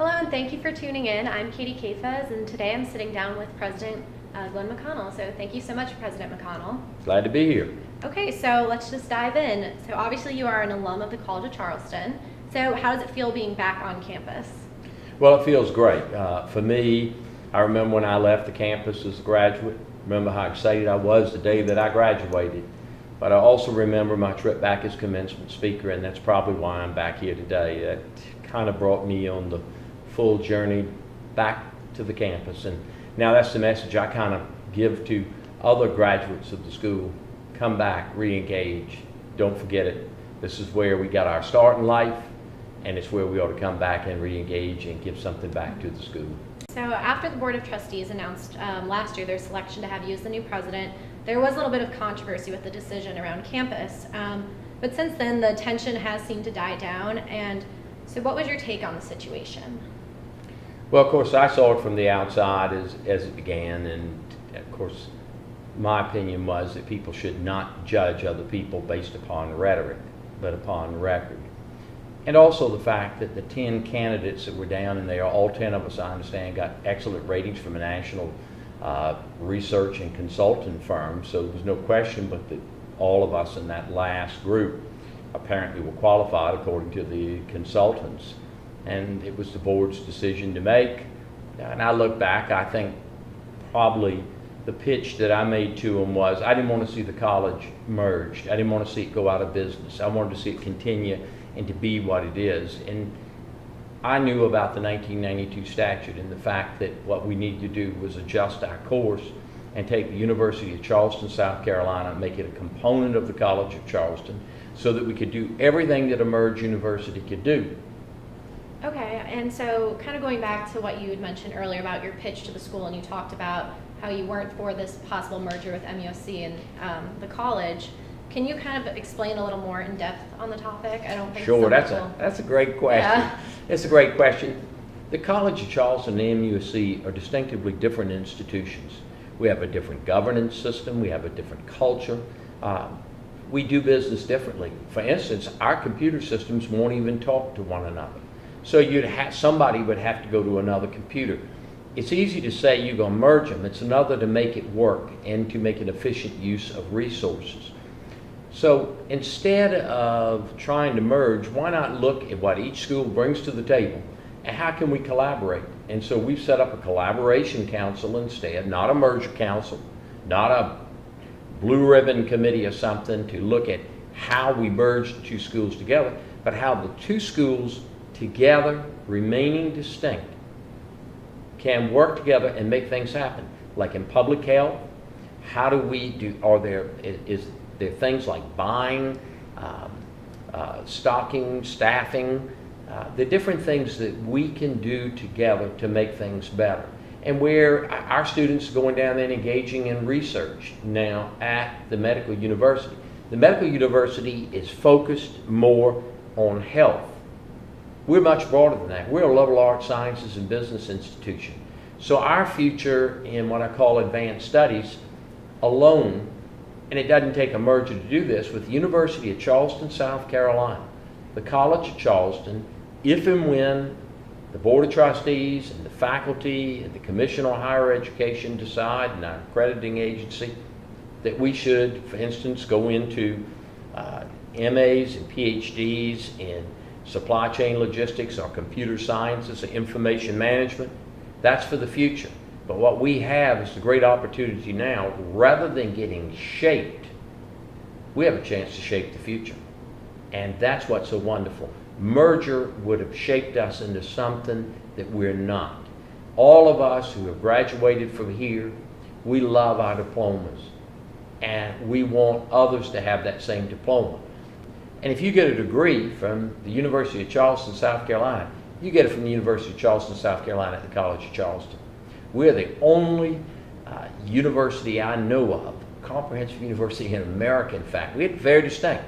Hello and thank you for tuning in. I'm Katie Kajfez and today I'm sitting down with President Glenn McConnell. So thank you so much, President McConnell. Glad to be here. Okay, so let's just dive in. So obviously you are an alum of the College of Charleston. So how does it feel being back on campus? Well, it feels great. For me, I remember when I left the campus as a graduate, remember how excited I was the day that I graduated. But I also remember my trip back as commencement speaker, and that's probably why I'm back here today. That kind of brought me on the full journey back to the campus. And now that's the message I kind of give to other graduates of the school. Come back, re-engage. Don't forget it. This is where we got our start in life, and it's where we ought to come back and re-engage and give something back to the school. So after the Board of Trustees announced last year their selection to have you as the new president, there was a little bit of controversy with the decision around campus. But since then, the tension has seemed to die down. And so what was your take on the situation? Well, of course, I saw it from the outside as it began. And of course, my opinion was that people should not judge other people based upon rhetoric, but upon record. And also the fact that the 10 candidates that were down, and they are all 10 of us, I understand, got excellent ratings from a national research and consultant firm. So there's no question but that all of us in that last group apparently were qualified according to the consultants. And it was the board's decision to make. And I look back, I think probably the pitch that I made to them was I didn't want to see the college merged. I didn't want to see it go out of business. I wanted to see it continue and to be what it is. And I knew about the 1992 statute and the fact that what we need to do was adjust our course and take the University of Charleston, South Carolina, and make it a component of the College of Charleston so that we could do everything that a merged university could do. Okay, and so kind of going back to what you had mentioned earlier about your pitch to the school, and you talked about how you weren't for this possible merger with MUSC and the college. Can you kind of explain a little more in depth on the topic? I don't think Sure, that's a great question. Yeah. It's a great question. The College of Charleston and MUSC are distinctively different institutions. We have a different governance system. We have a different culture. We do business differently. For instance, our computer systems won't even talk to one another. So somebody would have to go to another computer. It's easy to say you're going to merge them. It's another to make it work and to make an efficient use of resources. So instead of trying to merge, why not look at what each school brings to the table and how can we collaborate? And so we've set up a collaboration council instead, not a merger council, not a blue ribbon committee or something to look at how we merge the two schools together, but how the two schools together, remaining distinct, can work together and make things happen. Like in public health, how do we do, is there things like buying, stocking, staffing, the different things that we can do together to make things better. And where our students are going down there and engaging in research now at the medical university. The medical university is focused more on health. We're much broader than that. We're a liberal arts, sciences, and business institution. So our future in what I call advanced studies alone, and it doesn't take a merger to do this, with the University of Charleston, South Carolina, the College of Charleston, if and when the Board of Trustees and the faculty and the Commission on Higher Education decide, and our accrediting agency, that we should, for instance, go into MAs and PhDs in supply chain logistics or computer sciences or information management, that's for the future. But what we have is the great opportunity now, rather than getting shaped, we have a chance to shape the future. And that's what's so wonderful. Merger would have shaped us into something that we're not. All of us who have graduated from here, we love our diplomas. And we want others to have that same diploma. And if you get a degree from the University of Charleston, South Carolina, you get it from the University of Charleston, South Carolina at the College of Charleston. We're the only university I know of, comprehensive university in America, in fact. We're very distinct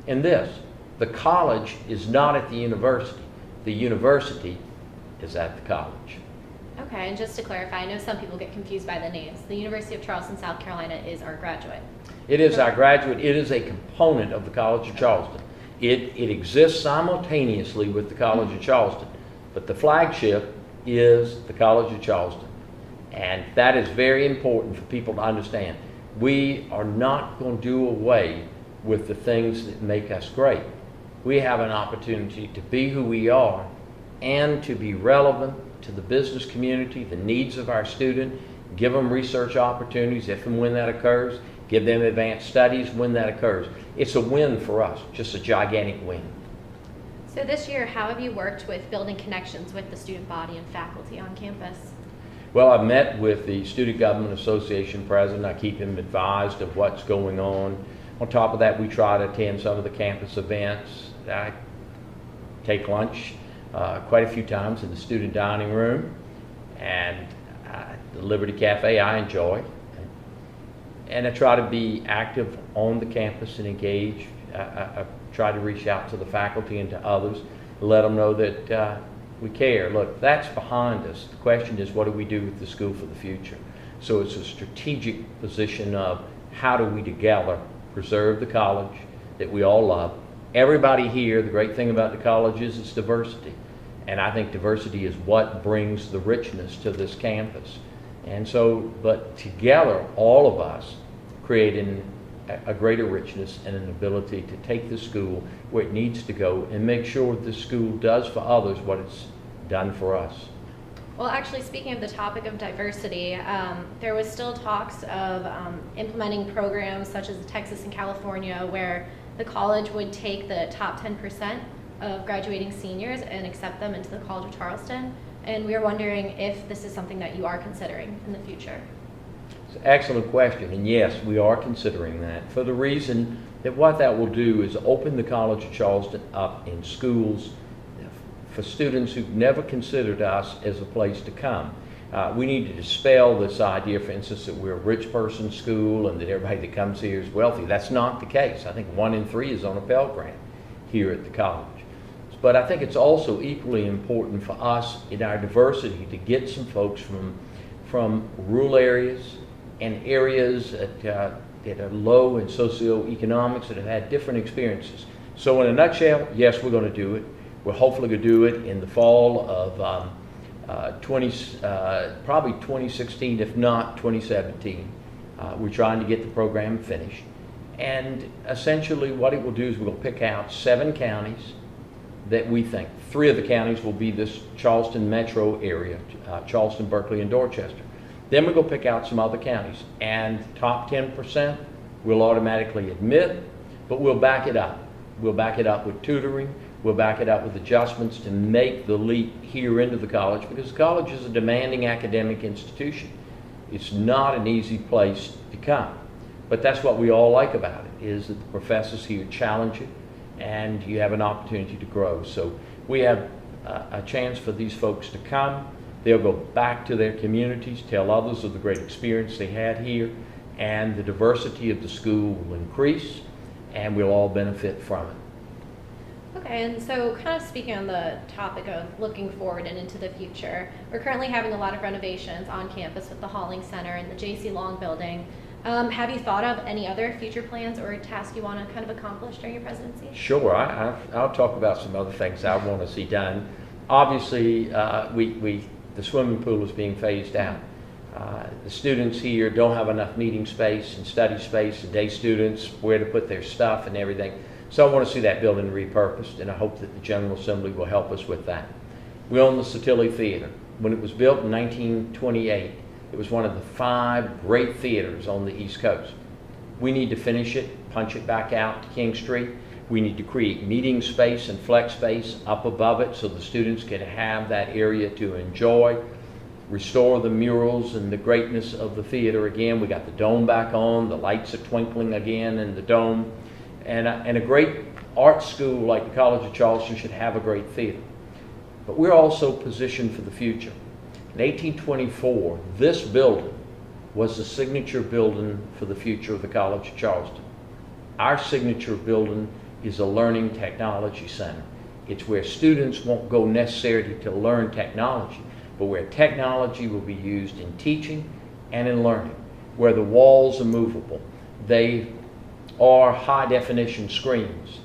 in this. The college is not at the university. The university is at the college. Okay, and just to clarify, I know some people get confused by the names. The University of Charleston, South Carolina is our graduate. It is our graduate. It is a component of the College of Charleston. It exists simultaneously with the College of Charleston. But the flagship is the College of Charleston. And that is very important for people to understand. We are not going to do away with the things that make us great. We have an opportunity to be who we are and to be relevant to the business community, the needs of our student, give them research opportunities if and when that occurs, give them advanced studies when that occurs. It's a win for us, just a gigantic win. So this year, how have you worked with building connections with the student body and faculty on campus? Well, I've met with the Student Government Association president. I keep him advised of what's going on. On top of that, we try to attend some of the campus events. I take lunch quite a few times in the student dining room, and the Liberty Cafe I enjoy. And I try to be active on the campus and engage. I try to reach out to the faculty and to others, let them know that we care. Look, that's behind us. The question is, what do we do with the school for the future? So it's a strategic position of how do we together preserve the college that we all love. Everybody here, the great thing about the college is its diversity. And I think diversity is what brings the richness to this campus. And so, but together, all of us creating a greater richness and an ability to take the school where it needs to go and make sure the school does for others what it's done for us. Well, actually, speaking of the topic of diversity, there was still talks of implementing programs such as Texas and California, where the college would take the top 10% of graduating seniors and accept them into the College of Charleston. And we are wondering if this is something that you are considering in the future. It's an excellent question, and yes, we are considering that for the reason that what that will do is open the College of Charleston up in schools for students who've never considered us as a place to come. We need to dispel this idea, for instance, that we're a rich person's school and that everybody that comes here is wealthy. That's not the case. I think 1 in 3 is on a Pell Grant here at the college. But I think it's also equally important for us in our diversity to get some folks from rural areas and areas that are low in socioeconomics that have had different experiences. So in a nutshell, yes, we're going to do it. We're hopefully going to do it in the fall of probably 2016, if not 2017. We're trying to get the program finished. And essentially what it will do is we'll pick out 7 counties that we think. 3 of the counties will be this Charleston metro area, Charleston, Berkeley, and Dorchester. Then we'll go pick out some other counties. And top 10% we'll automatically admit, but we'll back it up. We'll back it up with tutoring. We'll back it up with adjustments to make the leap here into the college, because the college is a demanding academic institution. It's not an easy place to come. But that's what we all like about it, is that the professors here challenge you and you have an opportunity to grow. So we have a chance for these folks to come. They'll go back to their communities, tell others of the great experience they had here, and the diversity of the school will increase, and we'll all benefit from it. Okay, and so kind of speaking on the topic of looking forward and into the future, we're currently having a lot of renovations on campus with the Halling Center and the J.C. Long building. Have you thought of any other future plans or tasks you want to kind of accomplish during your presidency? Sure, I'll talk about some other things I want to see done. Obviously, the swimming pool is being phased out. The students here don't have enough meeting space and study space, and day students where to put their stuff and everything. So I want to see that building repurposed, and I hope that the General Assembly will help us with that. We own the Satilli Theater. When it was built in 1928, it was one of the 5 great theaters on the East Coast. We need to finish it, punch it back out to King Street. We need to create meeting space and flex space up above it so the students can have that area to enjoy, restore the murals and the greatness of the theater again. We got the dome back on, the lights are twinkling again in the dome. And a great art school like the College of Charleston should have a great theater. But we're also positioned for the future. In 1824, this building was the signature building for the future of the College of Charleston. Our signature building is a learning technology center. It's where students won't go necessarily to learn technology, but where technology will be used in teaching and in learning, where the walls are movable. They are high definition screens.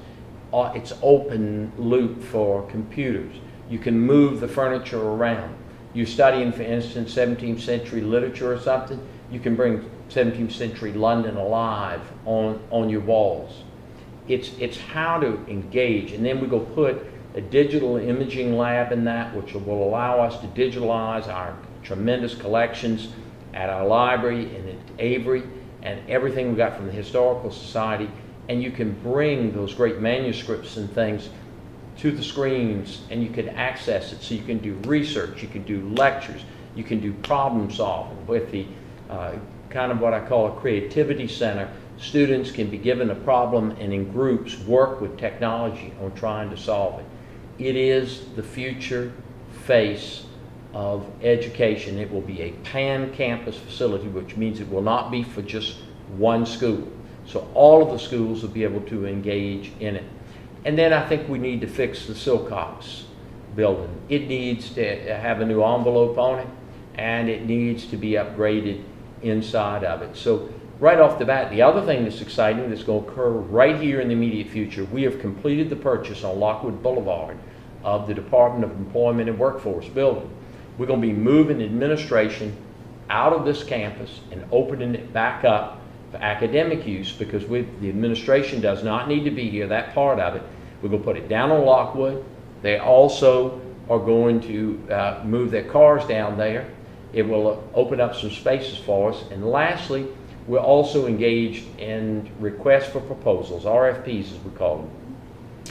It's open loop for computers. You can move the furniture around. You're studying, for instance, 17th century literature or something, you can bring 17th century London alive on your walls. It's how to engage, and then we go put a digital imaging lab in that, which will allow us to digitalize our tremendous collections at our library and at Avery and everything we got from the Historical Society, and you can bring those great manuscripts and things to the screens and you can access it, so you can do research, you can do lectures, you can do problem solving with the kind of what I call a creativity center. Students can be given a problem and in groups work with technology on trying to solve it. It is the future face of education. It will be a pan-campus facility, which means it will not be for just one school. So all of the schools will be able to engage in it. And then I think we need to fix the Silcox building. It needs to have a new envelope on it, and it needs to be upgraded inside of it. So right off the bat, the other thing that's exciting that's going to occur right here in the immediate future, we have completed the purchase on Lockwood Boulevard of the Department of Employment and Workforce building. We're going to be moving administration out of this campus and opening it back up for academic use, because the administration does not need to be here, that part of it. We're going to put it down on Lockwood. They also are going to move their cars down there. It will open up some spaces for us. And lastly, we're also engaged in requests for proposals, RFPs as we call them.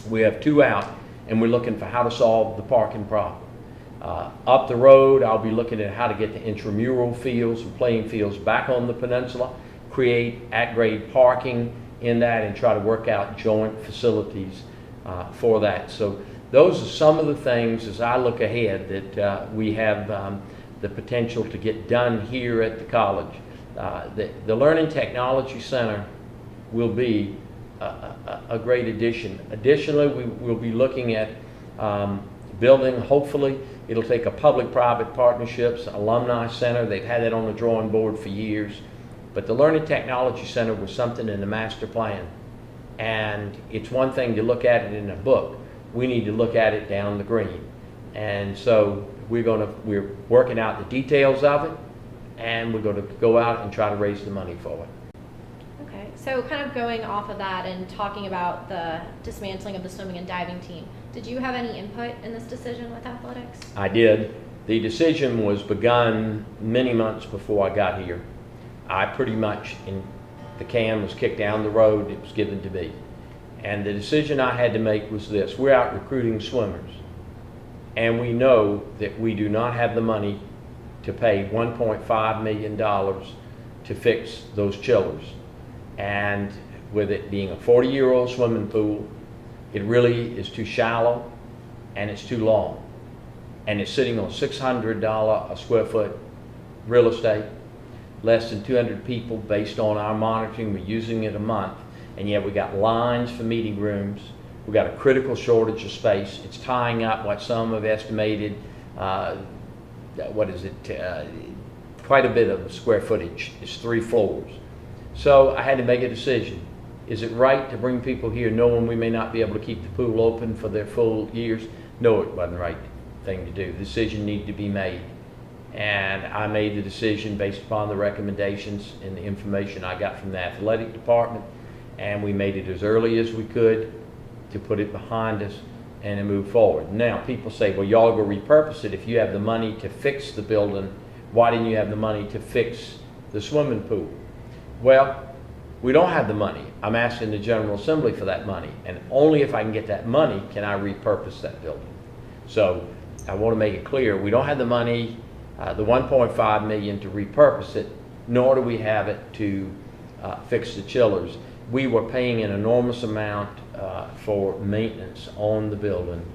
We have 2 out, and we're looking for how to solve the parking problem. Up the road, I'll be looking at how to get the intramural fields and playing fields back on the peninsula, create at-grade parking in that, and try to work out joint facilities for that. So those are some of the things, as I look ahead, that we have the potential to get done here at the college. The Learning Technology Center will be a great addition. Additionally, we'll be looking at building, hopefully, it'll take a public-private partnerships, alumni center. They've had that on the drawing board for years. But the Learning Technology Center was something in the master plan. And it's one thing to look at it in a book. We need to look at it down the green. And so we're working out the details of it, and we're going to go out and try to raise the money for it. Okay, so kind of going off of that and talking about the dismantling of the swimming and diving team, did you have any input in this decision with athletics? I did. The decision was begun many months before I got here. I pretty much, the can was kicked down the road, it was given to me. And the decision I had to make was this: we're out recruiting swimmers, and we know that we do not have the money to pay $1.5 million to fix those chillers. And with it being a 40-year-old swimming pool, it really is too shallow and it's too long. And it's sitting on $600 a square foot real estate, less than 200 people based on our monitoring. We're using it a month, and yet we got lines for meeting rooms. We've got a critical shortage of space. It's tying up what some have estimated, quite a bit of square footage. It's 3 floors. So I had to make a decision. Is it right to bring people here knowing we may not be able to keep the pool open for their full years? No, it wasn't the right thing to do. The decision needed to be made. And I made the decision based upon the recommendations and the information I got from the athletic department, and we made it as early as we could to put it behind us and to move forward. Now, people say, well, y'all go repurpose it. If you have the money to fix the building, why didn't you have the money to fix the swimming pool? Well, we don't have the money. I'm asking the General Assembly for that money, and only if I can get that money can I repurpose that building. So I want to make it clear, we don't have the money, the $1.5 million to repurpose it, nor do we have it to fix the chillers. We were paying an enormous amount for maintenance on the building,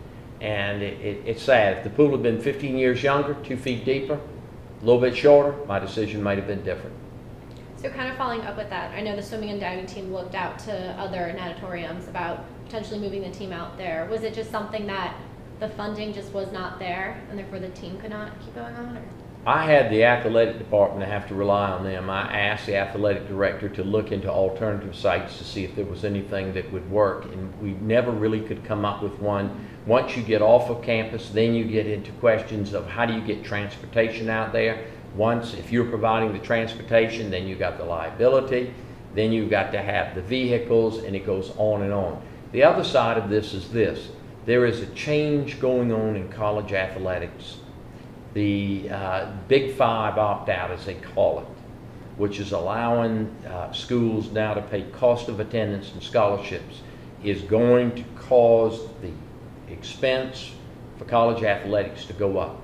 and it's sad. If the pool had been 15 years younger, 2 feet deeper, a little bit shorter, my decision might have been different. So kind of following up with that, I know the swimming and diving team looked out to other natatoriums about potentially moving the team out there. Was it just something that the funding just was not there, and therefore the team could not keep going on? Or? I had the athletic department, I have to rely on them. I asked the athletic director to look into alternative sites to see if there was anything that would work, and we never really could come up with one. Once you get off of campus, then you get into questions of how do you get transportation out there. Once, if you're providing the transportation, then you got the liability, then you've got to have the vehicles, and it goes on and on. The other side of this is this. There is a change going on in college athletics. The Big Five opt-out, as they call it, which is allowing schools now to pay cost of attendance and scholarships, is going to cause the expense for college athletics to go up.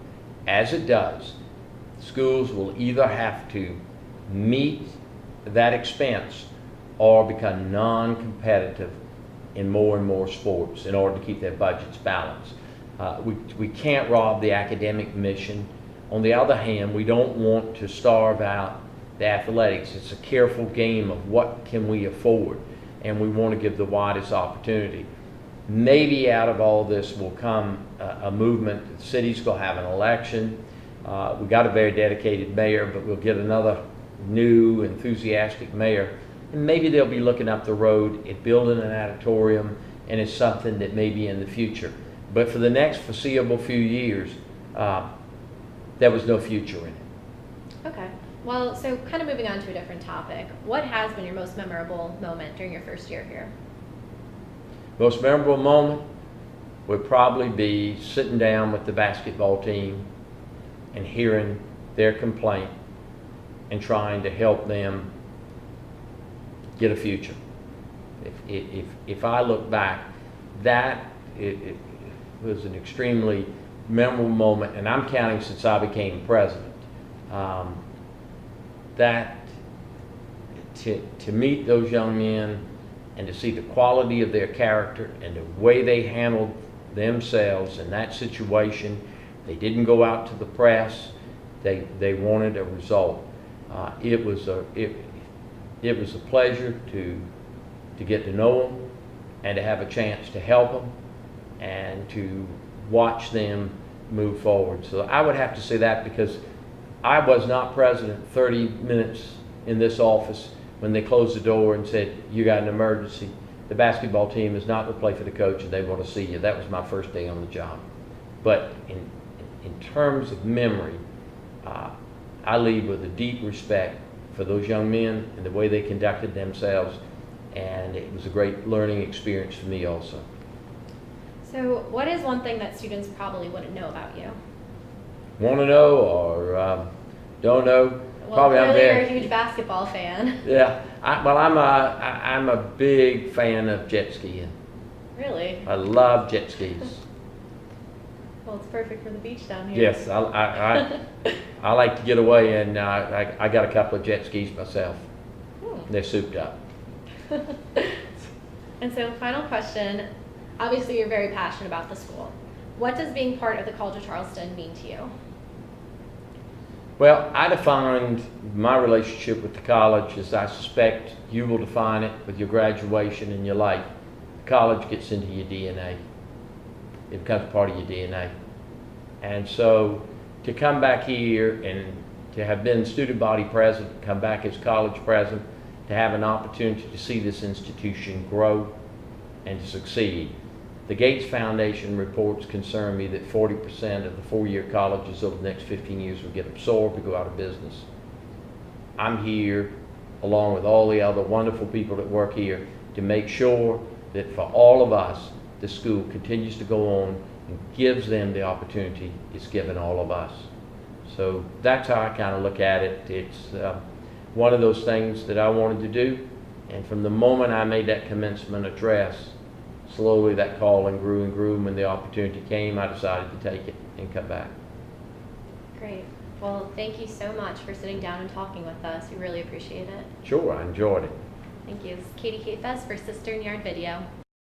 As it does, schools will either have to meet that expense or become non-competitive in more and more sports in order to keep their budgets balanced. We can't rob the academic mission. On the other hand, we don't want to starve out the athletics. It's a careful game of what can we afford, and we want to give the widest opportunity. Maybe out of all this will come a movement. The city's going to have an election. We got a very dedicated mayor, but we'll get another new, enthusiastic mayor. And maybe they'll be looking up the road at building an auditorium, and it's something that may be in the future. But for the next foreseeable few years, there was no future in it. Okay. Well, so kind of moving on to a different topic. What has been your most memorable moment during your first year here? Most memorable moment would probably be sitting down with the basketball team and hearing their complaint and trying to help them get a future. If I look back, that it was an extremely memorable moment, and I'm counting since I became president. That to meet those young men and to see the quality of their character and the way they handled themselves in that situation, they didn't go out to the press. They wanted a result. It was a pleasure to get to know them and to have a chance to help them and to watch them move forward. So I would have to say that, because I was not president 30 minutes in this office when they closed the door and said, you got an emergency. The basketball team is not going to play for the coach and they want to see you. That was my first day on the job. But in terms of memory, I leave with a deep respect for those young men and the way they conducted themselves, and it was a great learning experience for me also. So what is one thing that students probably wouldn't know about you? Want to know or don't know? Well, Probably clearly I'm you're a huge basketball fan. Yeah, I'm a big fan of jet skiing. Really? I love jet skis. Well, it's perfect for the beach down here. Yes, I like to get away, and I got a couple of jet skis myself. They're souped up. And so, final question. Obviously, you're very passionate about the school. What does being part of the College of Charleston mean to you? Well, I defined my relationship with the college as I suspect you will define it with your graduation and your life. The college gets into your DNA. It becomes part of your DNA. And so to come back here and to have been student body president, come back as college president, to have an opportunity to see this institution grow and to succeed. The Gates Foundation reports concern me that 40% of the four-year colleges over the next 15 years will get absorbed or go out of business. I'm here, along with all the other wonderful people that work here, to make sure that for all of us, the school continues to go on and gives them the opportunity it's given all of us. So that's how I kind of look at it. It's one of those things that I wanted to do, and from the moment I made that commencement address, slowly that calling grew and grew, and when the opportunity came, I decided to take it and come back. Great. Well, thank you so much for sitting down and talking with us. We really appreciate it. Sure, I enjoyed it. Thank you. This is Katie Kajfez for CisternYard Video.